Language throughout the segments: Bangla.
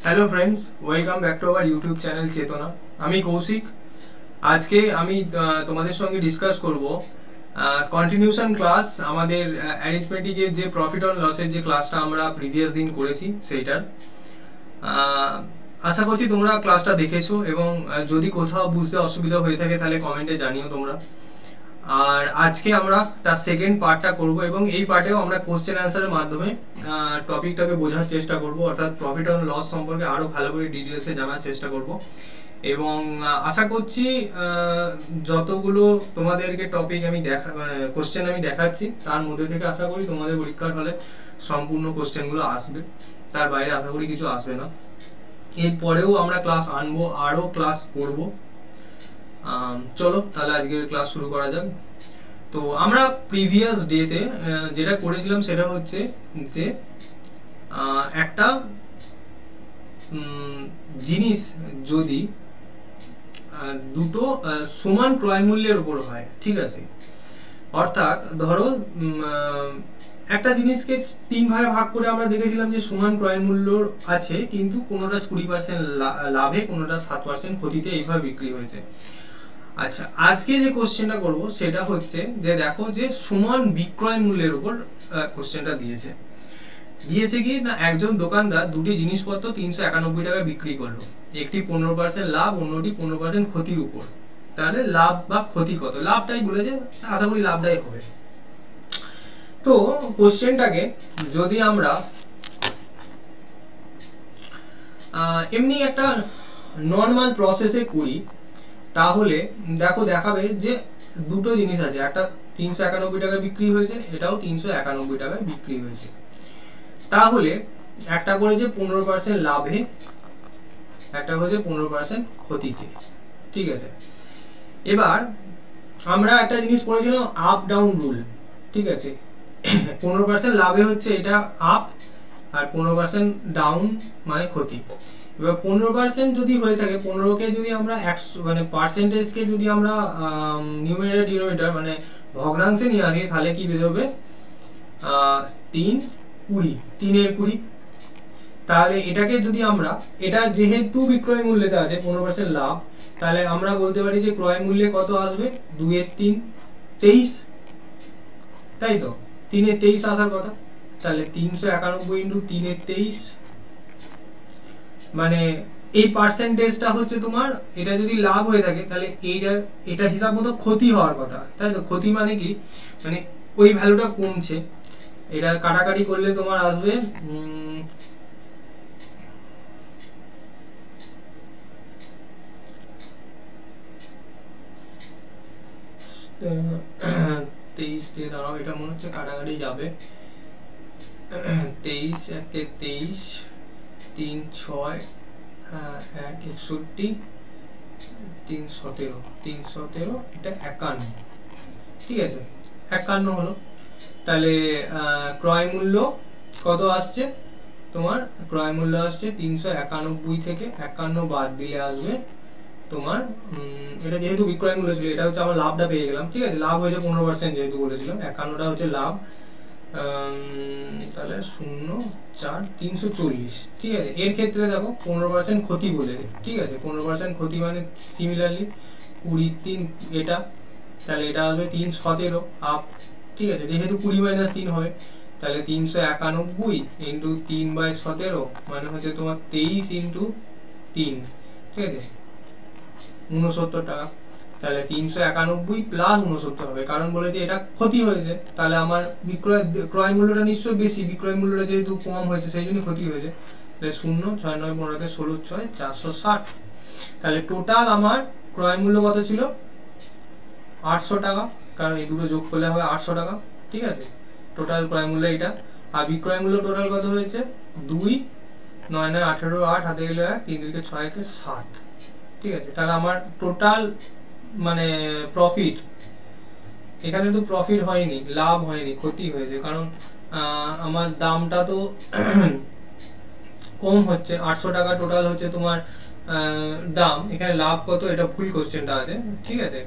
Hello friends, welcome back to our YouTube channel চেতনা। আমি কৌশিক। আজকে আমি তোমাদের সঙ্গে ডিসকাস করব কন্টিনিউশন ক্লাস আমাদের অ্যারিথমেটিকের যে প্রফিট অন লসের যে ক্লাসটা আমরা প্রিভিয়াস দিন করেছি সেইটার। আশা করছি তোমরা ক্লাসটা দেখেছো এবং যদি কোথাও বুঝতে অসুবিধা হয়ে থাকে তাহলে কমেন্টে জানিও তোমরা। আর আজকে আমরা তার সেকেন্ড পার্টটা করব এবং এই পার্টেও আমরা কোশ্চেন অ্যান্সারের মাধ্যমে টপিকটাকে বোঝার চেষ্টা করব, অর্থাৎ প্রফিট অন লস সম্পর্কে আরও ভালো করে ডিটেলসে জানার চেষ্টা করব। এবং আশা করছি যতগুলো তোমাদেরকে টপিক আমি কোশ্চেন আমি দেখাচ্ছি তার মধ্যে থেকে আশা করি তোমাদের পরীক্ষার হলে সম্পূর্ণ কোশ্চেনগুলো আসবে, তার বাইরে আশা করি কিছু আসবে না। এরপরেও আমরা ক্লাস আনবো, আরও ক্লাস করব। চলো তাহলে আজকের ক্লাস শুরু করা যাক। তো আমরা প্রিভিয়াস ডেতে যেটা করেছিলাম সেটা হচ্ছে যে একটা জিনিস যদি দুটো সমান ক্রয় মূল্যের উপর হয়, ঠিক আছে, অর্থাৎ ধরো একটা জিনিসকে 3 ভাগে ভাগ করে আমরা দেখেছিলাম যে সমান ক্রয় মূল্য আছে, কিন্তু কোনোটা 20% লাভে, কোনোটা 7% ক্ষতিতে এইভাবে বিক্রি হয়েছে। আচ্ছা, আজকে যে কোশ্চেনটা করব সেটা হচ্ছে যে দেখো যে সমান বিক্রয় মূল্যের উপর কোশ্চেনটা দিয়েছে কি না, একজন দোকানদার দুটি জিনিসপত্র 391 টাকায় বিক্রি করলো, একটি 15% লাভ, অন্যটি 15% ক্ষতির উপর। তাহলে লাভ বা ক্ষতি কত? লাভটাই বলেছে, আশা করি লাভটাই হবে। তো কোশ্চেনটাকে যদি আমরা এমনি একটা নর্মাল প্রসেসে করি তাহলে দেখো দেখাবে যে দুটো জিনিস আছে, একটা 391 টাকায় বিক্রি হয়েছে, এটাও 391 টাকায় বিক্রি হয়েছে। তাহলে একটা করেছে 15% লাভে, একটা হয়েছে 15% ক্ষতিতে, ঠিক আছে। এবার আমরা একটা জিনিস পড়েছিলাম আপ ডাউন রুল, ঠিক আছে। 15% লাভে হচ্ছে এটা আপ, আর 15% ডাউন মানে ক্ষতি। এবার 15% যদি হয়ে থাকে, 15কে যদি আমরা 100 মানে পার্সেন্টেজকে যদি আমরা নিউমারেটর ডিনোমিনেটর মানে ভগ্নাংশে নিয়ে আসি তাহলে কি বেরোবে? 3 20, 3 20। তাহলে এটাকে যদি আমরা, এটা যেহেতু বিক্রয় মূল্যতে আছে 15% লাভ, তাহলে আমরা বলতে পারি যে ক্রয় মূল্যে কত আসবে? 2 এর 3 23, তাই তো? 3 এর 23 আসার কথা। তাহলে 391 ইন্টু 3 এর 23, মানে এই পার্সেন্টেজটা হচ্ছে তোমার, এটা যদি লাভ হয়ে থাকে তাহলে এটা হিসাব মতো ক্ষতি হওয়ার কথা, তাই তো? ক্ষতি মানে কি, মানে ওই ভ্যালুটা কমছে। এটা কাটাকাটি করলে তোমার আসবে 23 দিয়ে দাঁড়াও, এটা মনে হচ্ছে কাটাকাটি যাবে। 23 একে 23, 3 6 1 61, 3 17, 3 17, এটা 51, ঠিক আছে, 51 হলো। তাহলে ক্রয় মূল্য কত আসছে তোমার? ক্রয় মূল্য আসছে 391 থেকে 51 বাদ দিলে আসবে তোমার, এটা যেহেতু বিক্রয় মূল্য ছিল, এটা হচ্ছে আমার লাভটা পেয়ে গেলাম, ঠিক আছে। লাভ হয়েছে 15% যেহেতু বলেছিলাম, 51টা হচ্ছে লাভ। তাহলে 0 4 340, ঠিক আছে। এর ক্ষেত্রে দেখো 15% ক্ষতি বলেছে, ঠিক আছে। 15% ক্ষতি মানে সিমিলারলি 20 3 এটা, তাহলে এটা আসবে 317 আপ, ঠিক আছে। যেহেতু 20 - 3 হবে, তাহলে 391 ইন্টু 3/17 মানে হচ্ছে তোমার 23 ইন্টু 3, ঠিক আছে, 69 টাকা। তাহলে 391 প্লাস 69 হবে, কারণ বলেছে এটা ক্ষতি হয়েছে, তাহলে আমার ক্রয় মূল্যটা নিশ্চয়ই বেশি, বিক্রয় মূল্যটা যেহেতু কম হয়েছে সেই জন্য ক্ষতি হয়েছে। তাহলে 0 6 9 15 16 6 460। তাহলে টোটাল আমার ক্রয় মূল্য কত ছিল? 800 টাকা, কারণ এই দুটো যোগ করলে হবে 800 টাকা, ঠিক আছে। টোটাল ক্রয় মূল্য এটা। আর বিক্রয় মূল্য টোটাল কত হয়েছে? 2 9 9 18 8 হাতে গেলে 1 3 3 6 1 7, ঠিক আছে। তাহলে আমার টোটাল মানে প্রফিট, এখানে তো প্রফিট হয়নি, লাভ হয়নি, ক্ষতি হয়েছে, কারণ আমার দামটা তো কম হচ্ছে। 800 টাকা টোটাল হচ্ছে তোমার দাম, এখানে লাভ কত? এটা ভুল কোশ্চেনটা আছে, ঠিক আছে।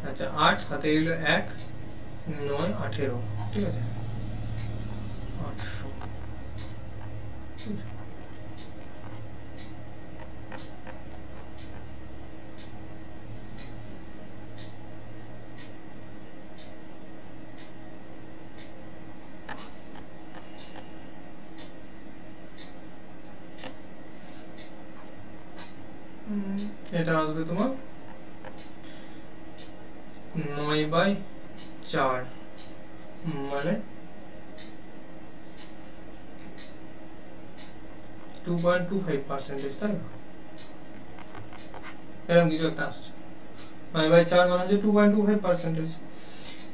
আচ্ছা, 8 হাতে গেলে 1 9 18, ঠিক আছে, 800 এটা আসবে তোমার 9/4 মানে 2.25%, তাই না? এরকম কিছু একটা আসছে। 9/4 মানে হচ্ছে 2.25%।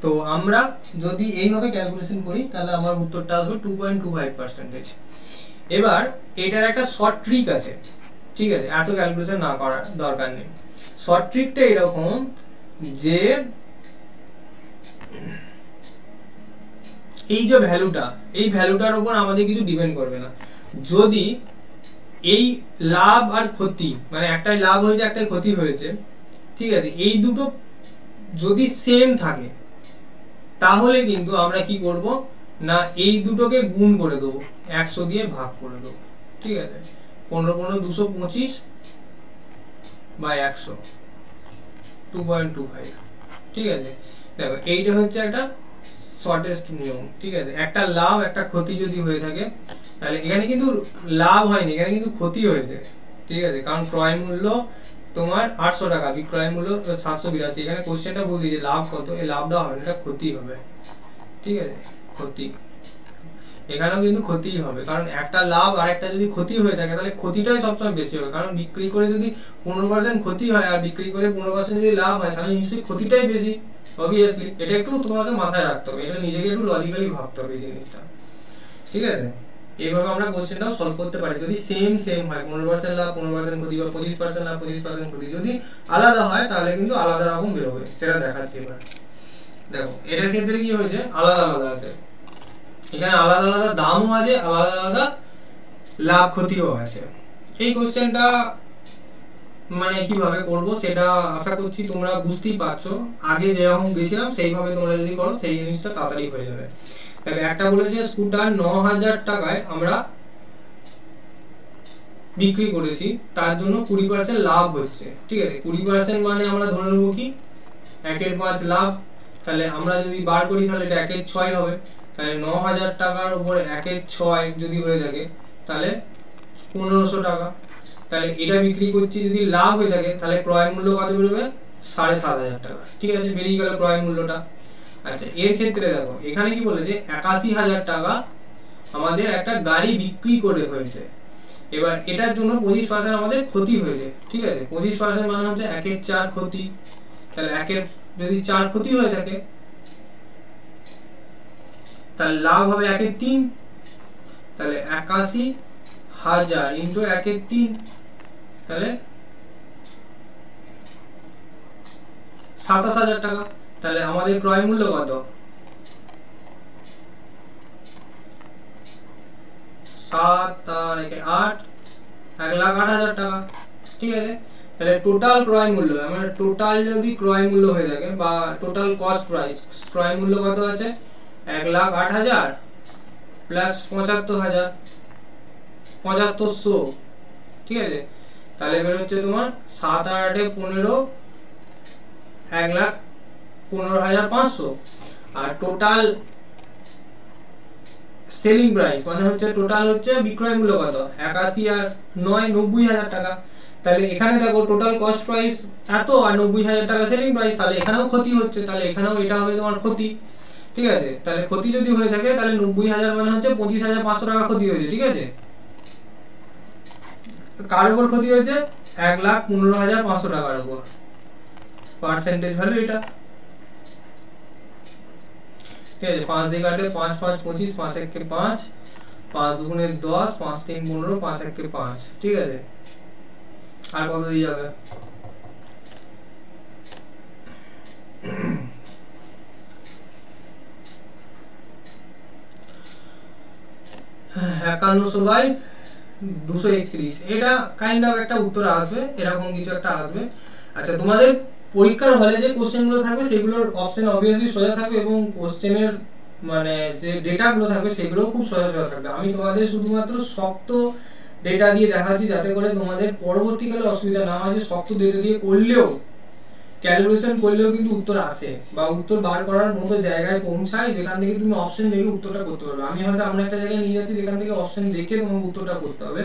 তো আমরা যদি এইভাবে ক্যালকুলেশন করি তাহলে আমার উত্তরটা আসবে 2.25%। এবার এটার একটা শর্ট ট্রিক আছে, ঠিক আছে? এত ক্যালকুলেশন না করার দরকার নেই। শর্ট ট্রিকটা এরকম যে এই যে ভ্যালুটা, এই ভ্যালুটার উপর আমাদের কিছু ডিপেন্ড করবে না। যদি এই লাভ আর ক্ষতি, মানে একটাই লাভ হয়েছে একটাই ক্ষতি হয়েছে, ঠিক আছে, এই দুটো যদি সেম থাকে তাহলে কিন্তু আমরা কি করব না এই দুটোকে গুণ করে দেবো, 100 দিয়ে ভাগ করে দেবো, ঠিক আছে? 15 225 বা 100, 2.25, ঠিক আছে? দেখো এইটা হচ্ছে একটা শর্টেস্ট নিয়ম, ঠিক আছে? একটা লাভ একটা ক্ষতি যদি হয়ে থাকে তাহলে এখানে কিন্তু লাভ হয়নি, এখানে কিন্তু ক্ষতি হয়েছে, ঠিক আছে? কারণ ক্রয় মূল্য তোমার 800 টাকা, বিক্রয় মূল্য 782। এখানে কোশ্চেনটা বল দিয়েছে লাভ কত, এই লাভটা হবে না, এটা ক্ষতি হবে, ঠিক আছে? ক্ষতি, এখানেও কিন্তু ক্ষতিই হবে, কারণ একটা লাভ আর একটা যদি ক্ষতি হয়ে থাকে তাহলে ক্ষতিটাই সবসময় বেশি হবে। কারণ বিক্রি করে যদি 15% ক্ষতি হয় আর বিক্রি করে 15% যদি লাভ হয় তাহলে নিশ্চয়ই ক্ষতিটাই বেশি, অবভিয়াসলি। এটা একটু তোমাকে মাথায় রাখতে হবে, এটা নিজেকে একটু লজিক্যালি ভাবতে হবে এই জিনিসটা, ঠিক আছে? এইভাবে আমরা কোশ্চেনটাও সলভ করতে পারি যদি সেম হয়, 15% লাভ 15% ক্ষতি বা 25% লাভ 25% ক্ষতি। যদি আলাদা হয় তাহলে কিন্তু আলাদা রকম বেরোবে, সেটা দেখাচ্ছি এবার। দেখো এটার ক্ষেত্রে কি হয়েছে, আলাদা আলাদা আছে, এখানে আলাদা আলাদা দামও আছে, আলাদা আলাদা লাভ ক্ষতিও আছে। এই কোশ্চেনটা মানে কিভাবে করব সেটা আশা করছি তোমরা বুঝতেই পারছো। আগে যেরকম গেছিলাম সেইভাবে তোমরা যদি করো সেই জিনিসটা তাড়াতাড়ি হয়ে যাবে। দেখো একটা বলেছে স্কুটার 9000 টাকায় আমরা বিক্রি করেছি, তার জন্য 20% লাভ হচ্ছে, ঠিক আছে? 20% মানে আমরা ধরে নেবো কি 1/5 লাভ। তাহলে আমরা যদি বার করি তাহলে এটা 1/6 হবে। তাহলে 9000 টাকার উপরে 1/6 যদি হয়ে থাকে তাহলে 1500 টাকা। তাহলে এটা বিক্রি করছি, যদি লাভ হয়ে থাকে তাহলে ক্রয় মূল্য কত বেরোবে, 7500 টাকা, ঠিক আছে? বেরিয়ে গেল ক্রয় মূল্যটা। আচ্ছা এর ক্ষেত্রে দেখো এখানে কি বলেছে 81000 টাকা আমাদের একটা গাড়ি বিক্রি করে হয়েছে। এবার এটার জন্য 25% আমাদের ক্ষতি হয়েছে, ঠিক আছে? 25% মানে হচ্ছে 1/4 ক্ষতি। তাহলে যদি 4 ক্ষতি হয়ে থাকে তাহলে লাভ হবে 1/3। তাহলে 81000 ইন্টু 1/3 তাহলে 27000 টাকা। তাহলে আমাদের ক্রয় মূল্য কত, 7 আর 8, 1,08,000 টাকা, ঠিক আছে? তাহলে টোটাল ক্রয় মূল্য, আমার টোটাল যদি ক্রয় মূল্য হয়ে থাকে বা টোটাল কস্ট প্রাইস, ক্রয় মূল্য কত আছে 1,08,000 প্লাস 75,000, 7500, ঠিক আছে? তাহলে বের হচ্ছে তোমার 7 আর 8 15, 1,15,500। আর টোটাল সেলিং প্রাইস মানে হচ্ছে টোটাল হচ্ছে বিক্রয় মূল্য কত 81 আর 9 90,000 টাকা। তাহলে এখানে দেখো টোটাল কস্ট প্রাইস এত আর 90,000 টাকা সেলিং প্রাইস, তাহলে এখানেও ক্ষতি হচ্ছে, তাহলে এখানেও এটা হবে তোমার ক্ষতি, ঠিক আছে? তাহলে ক্ষতি যদি হয়ে থাকে তাহলে 90,000 মানে হচ্ছে 25,500 টাকা ক্ষতি হয়েছে, ঠিক আছে? কার উপর ক্ষতি হয়েছে, 1,15,500 টাকার উপর। পার্সেন্টেজ ভ্যালু এটা, ঠিক আছে? 5 দিয়ে কাটলে 5 5 25, 5 1 5, 5 2 10, 5 3 15, 5 1 5, ঠিক আছে? আর কত দিয়ে যাবে, 51/231। এটা কাইন্ড অফ একটা উত্তর আসবে, এরকম কিছু একটা আসবে। আচ্ছা তোমাদের পরীক্ষার হলে যে কোশ্চেনগুলো থাকবে সেগুলোর অপশন অবভিয়াসলি সোজা থাকবে এবং কোশ্চেনের মানে যে ডেটাগুলো থাকবে সেগুলোও খুব সোজা সোজা থাকবে। আমি তোমাদের শুধুমাত্র শক্ত ডেটা দিয়ে দেখাচ্ছি যাতে করে তোমাদের পরবর্তীকালে অসুবিধা না হয়, যে শক্ত ডেটা দিয়ে করলেও ক্যালকুলেশন করলেও কিন্তু উত্তর আসে বা উত্তর বার করার মতো জায়গায় পৌঁছায় যেখান থেকে তুমি অপশন দেখে উত্তরটা করতে পারবে। আমি হয়তো আমরা একটা জায়গায় নিয়ে যাচ্ছি যেখান থেকে অপশন দেখে তোমাকে উত্তরটা করতে হবে,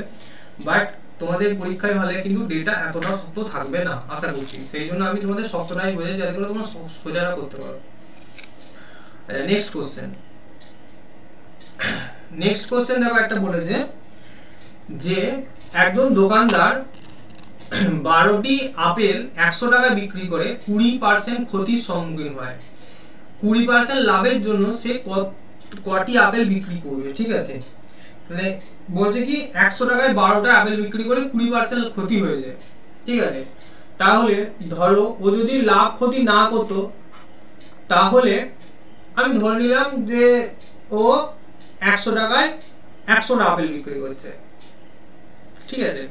বাট তোমাদের পরীক্ষায় হলে কিন্তু ডেটা এতটা শক্ত থাকবে না আশা করছি, সেই জন্য আমি তোমাদের শক্তটাই বোঝাই যাতে করে তোমরা সোজাটা করতে পারো। নেক্সট কোশ্চেন দেখো, একটা বলেছে যে একজন দোকানদার 12টি আপেল 100 টাকা বিক্রি করে 20% ক্ষতির সম্মুখীন হয়। 20% লাভের জন্য সে কটি আপেল বিক্রি করবে? ঠিক আছে, মানে বলছে কি 100 টাকায় 12টা আপেল বিক্রি করে 20% ক্ষতি হয়ে যায়। ঠিক আছে, তাহলে ধরো ও যদি লাভ ক্ষতি না করতো, তাহলে আমি ধরে নিলাম যে ও 100 টাকায় 100টা আপেল বিক্রি করছে। ঠিক আছে,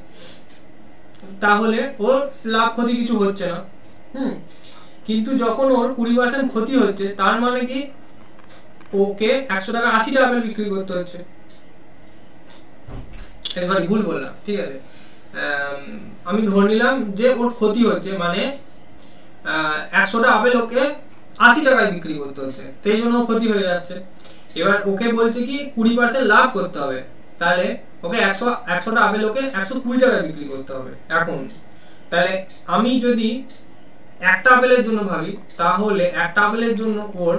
তাহলে ওর লাভ ক্ষতি কিছু হচ্ছে না। কিন্তু যখন ওর 20% ক্ষতি হচ্ছে, তার মানে কি ওকে 100 টাকা 80টা আপেল বিক্রি করতে হচ্ছে। সরি, ভুল বললাম। ঠিক আছে, আমি ধরে নিলাম যে ওর ক্ষতি হচ্ছে, মানে 100টা আপেল ওকে 80 টাকায় বিক্রি করতে হচ্ছে, সেই জন্য ক্ষতি হয়ে যাচ্ছে। এবার ওকে বলছে কি 20% লাভ করতে হবে, তাহলে ওকে 100টা আপেল ওকে 120 টাকায় বিক্রি করতে হবে। এখন তাহলে আমি যদি একটা আপেলের জন্য ভাবি, তাহলে একটা আপেলের জন্য ওর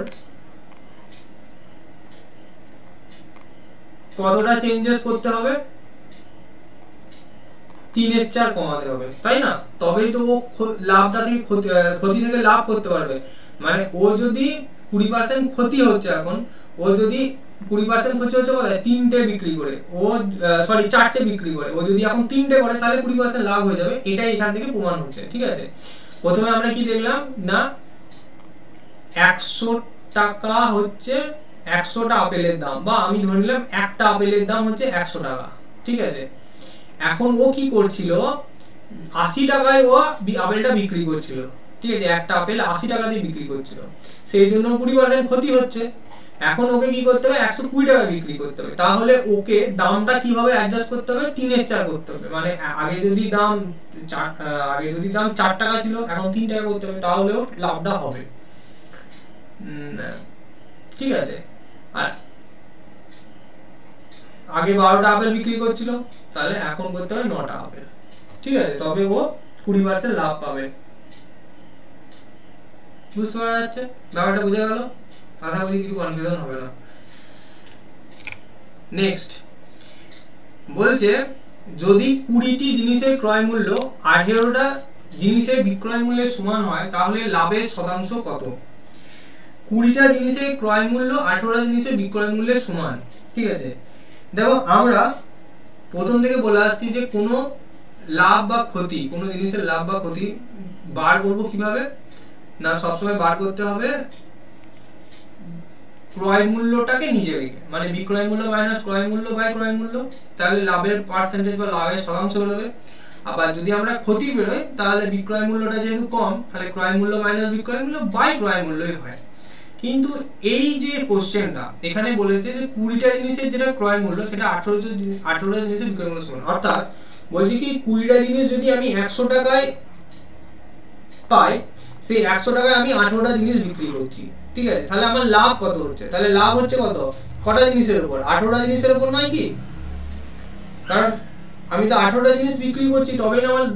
কতটা চেঞ্জেস করতে হবে? 3/4 কমাতে হবে, তাই না? তবেই তো ও লাভটা থেকে ক্ষতি থেকে লাভ করতে পারবে। মানে ও যদি 20% ক্ষতি হচ্ছে, এখন ও যদি 20% ক্ষতি হচ্ছে বলে 3টে বিক্রি করে, ও সরি 4টে বিক্রি করে, ও যদি এখন 3টে করে তাহলে 20% লাভ হয়ে যাবে। এটাই এখান থেকে প্রমাণ হচ্ছে। ঠিক আছে, প্রথমে আমরা কি দেখলাম না, 100 টাকা হচ্ছে 100টা আপেলের দাম, বা আমি ধরে নিলাম একটা আপেলের দাম হচ্ছে 100 টাকা। ঠিক আছে, এখন ও কি করছিল, 80 টাকায় ও আপেলটা বিক্রি করছিল। ঠিক আছে, একটা আপেল 80 টাকা দিয়ে বিক্রি করছিল, সেই জন্য 20% ক্ষতি হচ্ছে। এখন ওকে কি করতে হবে, 120 টাকা বিক্রি করতে হবে। তাহলে ওকে দামটা কিভাবে অ্যাডজাস্ট করতে হবে, 3/4 করতে হবে। মানে আগে যদি দাম 4 টাকা ছিল, এখন 3 টাকা করতে হবে, তাহলেও লাভটা হবে। ঠিক আছে, আর আগে 12টা আপেল বিক্রি করছিল, তাহলে এখন করতে হবে 9টা আপেল। ঠিক আছে, তবে ও 20% লাভ পাবে। বুঝতে পারা যাচ্ছে? ব্যাপারটা বুঝে গেল? আশা করি কিছু কনফিউশন হবে না। নেক্সট বলছে, যদি 20টি জিনিসের ক্রয় মূল্য 18টা জিনিসের বিক্রয় মূল্যের সমান হয়, তাহলে লাভের শতাংশ কত? 20টা জিনিসের ক্রয় মূল্য 18টা জিনিসের বিক্রয় মূল্যের সমান। ঠিক আছে, দেখো আমরা প্রথম থেকে বলে আসছি যে কোনো লাভ বা ক্ষতি, কোনো জিনিসের লাভ বা ক্ষতি বার করবো কিভাবে না, সবসময় বার করতে হবে ক্রয় মূল্যটাকে নিজে রেখে, মানে বিক্রয় মূল্য মাইনাস ক্রয় মূল্য বাই ক্রয় মূল্য, তাহলে লাভের পার্সেন্টেজ বা লাভের শতাংশ বেরোবে। আবার যদি আমরা ক্ষতি বেরোয়, তাহলে বিক্রয় মূল্যটা যেহেতু কম, তাহলে ক্রয় মূল্য মাইনাস বিক্রয় মূল্য বাই ক্রয় মূল্যই হয়। কিন্তু এই যে কোশ্চেনটা এখানে বলেছে যে 20টা জিনিসের যেটা ক্রয় মূল্য, সেটা 18টা জিনিসের বিক্রয় মূল্য সমান। অর্থাৎ বলছে কি 20টা জিনিস যদি আমি 100 টাকায় পাই, সেই 100 টাকায় আমি 18টা জিনিস বিক্রি করছি। ঠিক আছে, তাহলে আমার লাভ কত হচ্ছে? তাহলে লাভ হচ্ছে কত, কটা জিনিসের উপর? 18টা জিনিসের উপর নয় কি? কারণ আমি তো 18টা জিনিস বিক্রি করছি, তবেই না আমার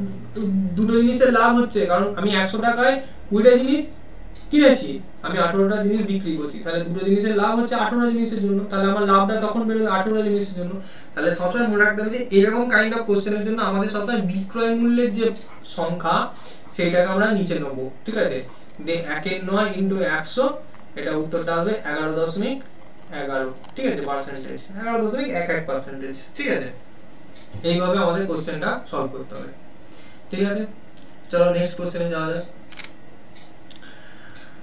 দুটো জিনিসের লাভ হচ্ছে। কারণ আমি 100 টাকায় 20টা জিনিস কিনেছি, আমি 18টা জিনিস বিক্রি করছি, তাহলে দুটো জিনিসের লাভ হচ্ছে 18টা জিনিসের জন্য, তাহলে আমার লাভটা তখন বেরোবে 18টা জিনিসের জন্য। তাহলে সবসময় মনে রাখতে হবে যে এরকম কাইন্ড অফ কোশ্চেনের জন্য আমাদের সবসময় বিক্রয় মূল্যের যে সংখ্যা, সেইটাকে আমরা নিচে নেব। ঠিক আছে, 1/9 × 100, এটা উত্তরটা হবে 11.11। ঠিক আছে, পার্সেন্টেজ 11.11%। ঠিক আছে, এইভাবে আমাদের কোশ্চেনটা সলভ করতে হবে। ঠিক আছে, চলো নেক্সট কোশ্চেনে যাওয়া যাক।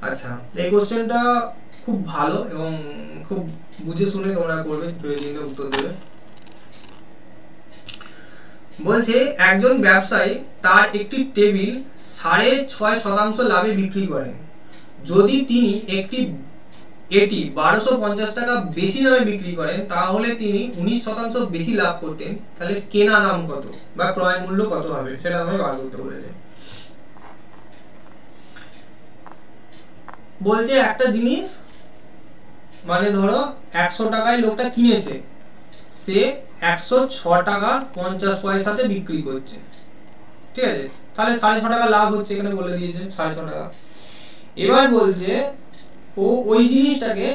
আচ্ছা, এই কোশ্চেনটা খুব ভালো এবং খুব বুঝে শুনে তোমরা করবে, ভেবে উত্তর দেবে। বলছে, একজন ব্যবসায়ী তার একটি টেবিল 6.5% লাভে বিক্রি করেন। যদি তিনি এটি 1250 টাকা বেশি দামে বিক্রি করেন, তাহলে তিনি 19% বেশি লাভ করতেন। তাহলে কেনা দাম কত বা ক্রয় মূল্য কত হবে, সেটা আমাকে বার করতে বলেছে। বলছে একটা জিনিস, মানে ধরো 100 টাকায় লোকটা কিনেছে, সে 106 টাকা 50 পয়সাতে বিক্রি করছে, ঠিক আছে, তাহলে 6.5 টাকা লাভ হচ্ছে, এখানে বলে দিয়েছে 6.5 টাকা। এবার বলছে ও ওই জিনিসটাকে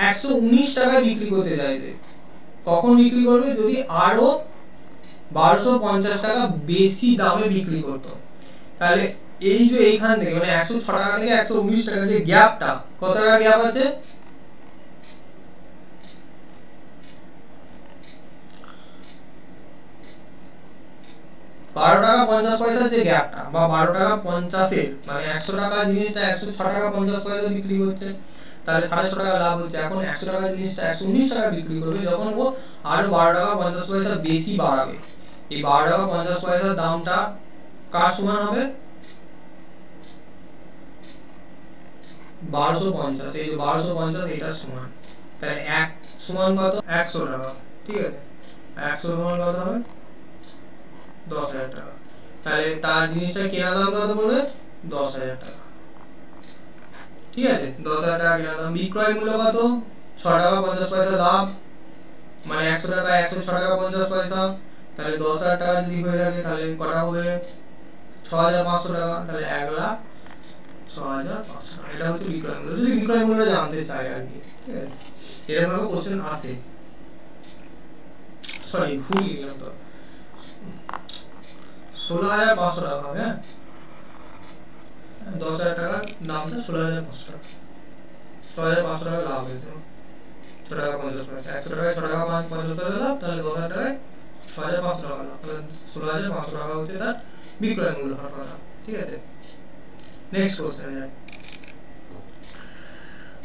119 টাকায় বিক্রি করতে চাইছে। কখন বিক্রি করবে? যদি আরো 1250 টাকা বেশি দামে বিক্রি করতো। তাহলে এই যে এইখান থেকে মানে 106 টাকা থেকে 119 টাকা যে গ্যাপটা, কত টাকা গ্যাপ আছে? 12 টাকা 50 পয়সার যে গ্যাপটা, বা 12 টাকা 50 মানে 100 টাকা জিনিসটা 106 টাকা 50 পয়সা বিক্রি হচ্ছে, তাহলে 6.5 টাকা লাভ হচ্ছে। এখন 100 টাকা জিনিসটা 119 টাকা বিক্রি করবে, যখন ও আরো 12 টাকা 50 পয়সা বেশি বাড়াবে। এই 12 টাকা 50 পয়সার দামটা কার সমান হবে? 1250। এই যে 1250 এটার সমান, তাহলে 1 সমান কত? 100 টাকা, ঠিক আছে। 100 সমান কত হবে? 10,000 টাকা। তাহলে তার জিনিসটা কেনা দাম কত পড়বে? 10,000 টাকা, ঠিক আছে। 10,000 টাকা কেনা দাম। বিক্রয় মূল্য কত? 6 টাকা 50 পয়সা লাভ, মানে 100 টাকা 106 টাকা 50 পয়সা। তাহলে 10,000 টাকা যদি হয়ে থাকে তাহলে কটা হবে? 6,500 টাকা। তাহলে 1,06,500 টাকা, এটা হচ্ছে বিক্রয় মূল্য। যদি বিক্রয় মূল্য জানতে চাই আর কি, ঠিক আছে, এরকম ভাবে কোশ্চেন আসে। সরি, ভুল লিখলাম তো, 16,500 টাকা হবে। হ্যাঁ, 10,000 টাকার দামটা 16,500 টাকা, 6,500 টাকা লাভ হয়েছে। 6 টাকা 50 পয়সা, 100 টাকায় 6 টাকা 50 পয়সা লাভ, তাহলে 10,000 টাকায় 6,500 টাকা লাভ, তাহলে 16,500 টাকা হচ্ছে তার বিক্রয় মূল্য হওয়ার কথা, ঠিক আছে। নেক্সট কোশ্চেন যাই।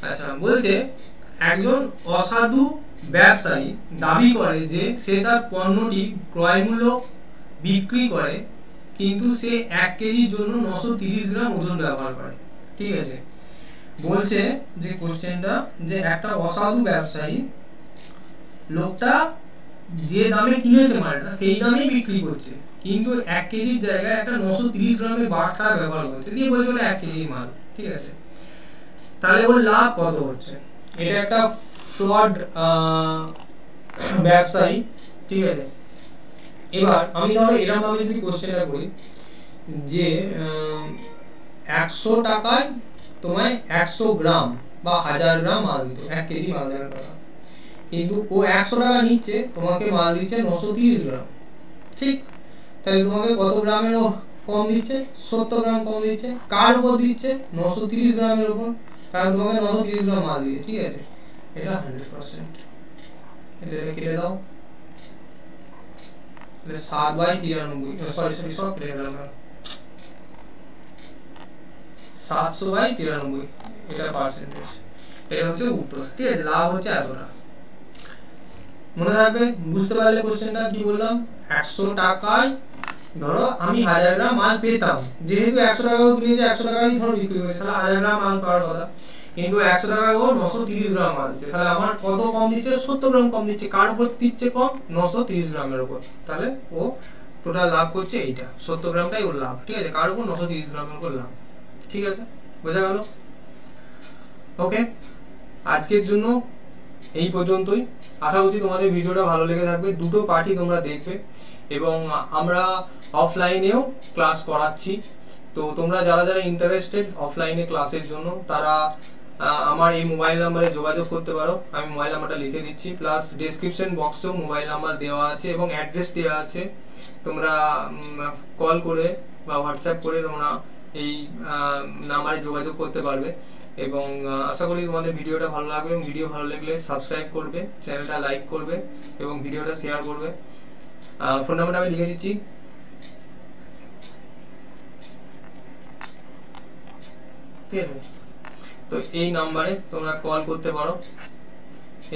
আচ্ছা, বলছে একজন অসাধু ব্যবসায়ী দাবি করে যে সে তার পণ্যটি ক্রয় মূল্য বিক্রি করে, কিন্তু সে 1 কেজির জন্য 930 গ্রাম ওজন ব্যবহার করে, ঠিক আছে। বলছে যে কোশ্চেনটা, যে একটা অসাধু ব্যবসায়ী, লোকটা যে দামে কিনেছে মালটা সেই দামেই বিক্রি করছে, কিন্তু 1 কেজির জায়গায় একটা 930 গ্রামের বাটখারা ব্যবহার করছে, দিয়ে বলছে 1 কেজি মাল, ঠিক আছে। তাহলে ওর লাভ কত হচ্ছে? এটা একটা ফ্রড ব্যবসায়ী, ঠিক আছে। এবার আমি ধরো এরকম ভাবে যদি কোশ্চেনটা করি যে 100 টাকায় তোমায় 100 গ্রাম বা 1000 গ্রাম মাল দিত, 1 কেজি মাল দেওয়ার কথা, কিন্তু ও 100 টাকা নিচ্ছে, তোমাকে মাল দিচ্ছে 930 গ্রাম, ঠিক। তাহলে তোমাকে কত গ্রামের কম দিচ্ছে? 70 গ্রাম কম দিচ্ছে। কার উপর দিচ্ছে? 930 গ্রামের উপর, কারণ তোমাকে 930 গ্রাম মাল দিচ্ছে, ঠিক আছে। এটা 100%। এটা কেটে দাও, 7/93, সরি সব কেটে গেল, 700/93, এটা পার্সেন্টেজ, এটা হচ্ছে উত্তর, ঠিক আছে। লাভ হচ্ছে এতটা, মনে রাখবে। বুঝতে পারলে কোশ্চেনটা কি বললাম? 100 টাকায় ধরো আমি 1000 গ্রাম মাল পেতাম, যেহেতু 100 টাকা কিনেছে, 100 টাকাই ধরো বিক্রি হয়েছে, তাহলে 1000 গ্রাম মাল পাওয়ার কথা, কিন্তু 100 টাকায় ও 930 গ্রাম মাল দিচ্ছে, তাহলে আমার কত কম দিচ্ছে? 70 গ্রাম কম দিচ্ছে। কার উপর দিচ্ছে কম? 930 গ্রামের উপর। তাহলে ও টোটাল লাভ করছে এইটা, 70 গ্রামটাই ওর লাভ, ঠিক আছে। কার উপর? 930 গ্রামের উপর লাভ, ঠিক আছে। বোঝা গেল? ওকে, আজকের জন্য এই পর্যন্তই। আশা করছি তোমাদের ভিডিওটা ভালো লেগে থাকবে। দুটো পার্টই তোমরা দেখবে, এবং আমরা অফলাইনেও ক্লাস করাচ্ছি। তো তোমরা যারা যারা ইন্টারেস্টেড অফলাইনে ক্লাসের জন্য, তারা আমার এই মোবাইল নাম্বারে যোগাযোগ করতে পারো। আমি মোবাইল নাম্বারটা লিখে দিচ্ছি, প্লাস ডেসক্রিপশন বক্সেও মোবাইল নাম্বার দেওয়া আছে এবং অ্যাড্রেস দেওয়া আছে। তোমরা কল করে বা হোয়াটসঅ্যাপ করে তোমরা এই নাম্বারে যোগাযোগ করতে পারবে। এবং আশা করি তোমাদের ভিডিওটা ভালো লাগবে, এবং ভিডিও ভালো লাগলে সাবস্ক্রাইব করবে, চ্যানেলটা লাইক করবে এবং ভিডিওটা শেয়ার করবে। ফোন নাম্বারটা আমি লিখে দিচ্ছি, ঠিক আছে। তো এই নাম্বারে তোমরা কল করতে পারো,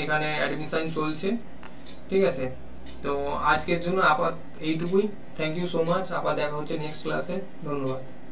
এখানে অ্যাডমিশন চলছে, ঠিক আছে। তো আজকের জন্য আপাতত এইটুকুই। Thank you so much. আবার দেখা হচ্ছে নেক্সট ক্লাসে। ধন্যবাদ।